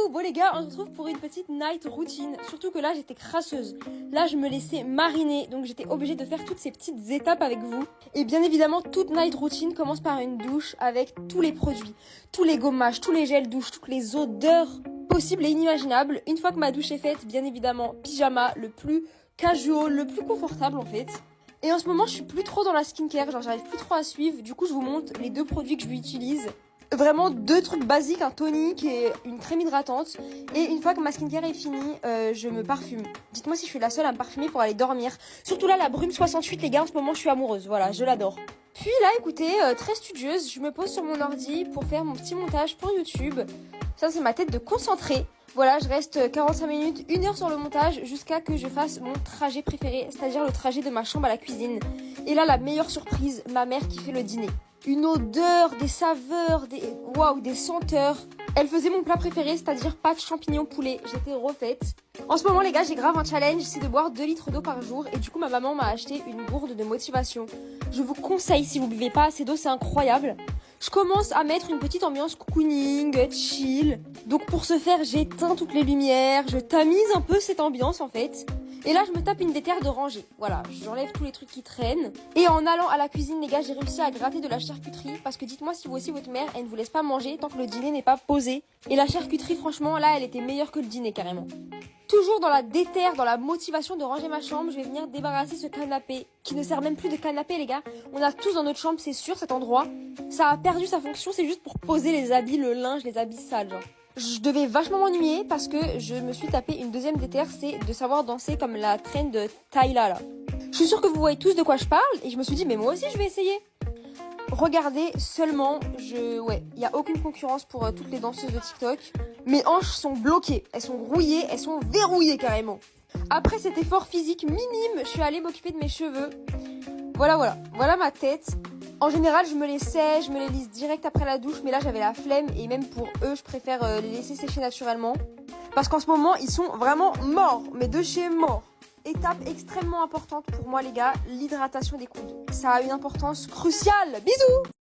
Bon les gars, on se retrouve pour une petite night routine. Surtout que là j'étais crasseuse. Là je me laissais mariner, donc j'étais obligée de faire toutes ces petites étapes avec vous. Et bien évidemment, toute night routine commence par une douche avec tous les produits, tous les gommages, tous les gels douche, toutes les odeurs possibles et inimaginables. Une fois que ma douche est faite, bien évidemment, pyjama, le plus casual, le plus confortable en fait. Et en ce moment je suis plus trop dans la skincare, genre j'arrive plus trop à suivre. Du coup je vous montre les deux produits que je utilise. Vraiment deux trucs basiques, un tonique et une crème hydratante. Et une fois que ma skincare est finie, je me parfume. Dites-moi si je suis la seule à me parfumer pour aller dormir. Surtout là, la Brume 68, les gars, en ce moment, je suis amoureuse. Voilà, je l'adore. Puis là, écoutez, très studieuse, je me pose sur mon ordi pour faire mon petit montage pour YouTube. Ça, c'est ma tête de concentrée. Voilà, je reste 45 minutes, 1 heure sur le montage jusqu'à que je fasse mon trajet préféré, c'est-à-dire le trajet de ma chambre à la cuisine. Et là, la meilleure surprise, ma mère qui fait le dîner. Une odeur, des saveurs, des senteurs. Elle faisait mon plat préféré, c'est-à-dire pâtes, champignons, poulet. J'étais refaite. En ce moment, les gars, j'ai grave un challenge, c'est de boire 2 litres d'eau par jour. Et du coup, ma maman m'a acheté une gourde de motivation. Je vous conseille, si vous buvez pas assez d'eau, c'est incroyable. Je commence à mettre une petite ambiance cocooning, chill. Donc pour ce faire, j'éteins toutes les lumières, je tamise un peu cette ambiance en fait. Et là, je me tape une déterre de rangée. Voilà, j'enlève tous les trucs qui traînent. Et en allant à la cuisine, les gars, j'ai réussi à gratter de la charcuterie. Parce que dites-moi si vous aussi, votre mère, elle ne vous laisse pas manger tant que le dîner n'est pas posé. Et la charcuterie, franchement, là, elle était meilleure que le dîner carrément. Toujours dans la déterre, dans la motivation de ranger ma chambre, je vais venir débarrasser ce canapé, qui ne sert même plus de canapé, les gars. On a tous dans notre chambre, c'est sûr, cet endroit. Ça a perdu sa fonction, c'est juste pour poser les habits, le linge, les habits sales, genre. Je devais vachement m'ennuyer parce que je me suis tapé une deuxième déterre, c'est de savoir danser comme la traîne de Tyla, là. Je suis sûre que vous voyez tous de quoi je parle, et je me suis dit, mais moi aussi, je vais essayer. Regardez seulement, il y a aucune concurrence pour toutes les danseuses de TikTok. Mes hanches sont bloquées, elles sont rouillées, elles sont verrouillées carrément. Après cet effort physique minime, je suis allée m'occuper de mes cheveux. Voilà ma tête. En général, je me les sèche, je me les lisse direct après la douche, mais là j'avais la flemme et même pour eux, je préfère les laisser sécher naturellement. Parce qu'en ce moment, ils sont vraiment morts, mais de chez morts. Étape extrêmement importante pour moi les gars, l'hydratation des coudes. Ça a une importance cruciale. Bisous!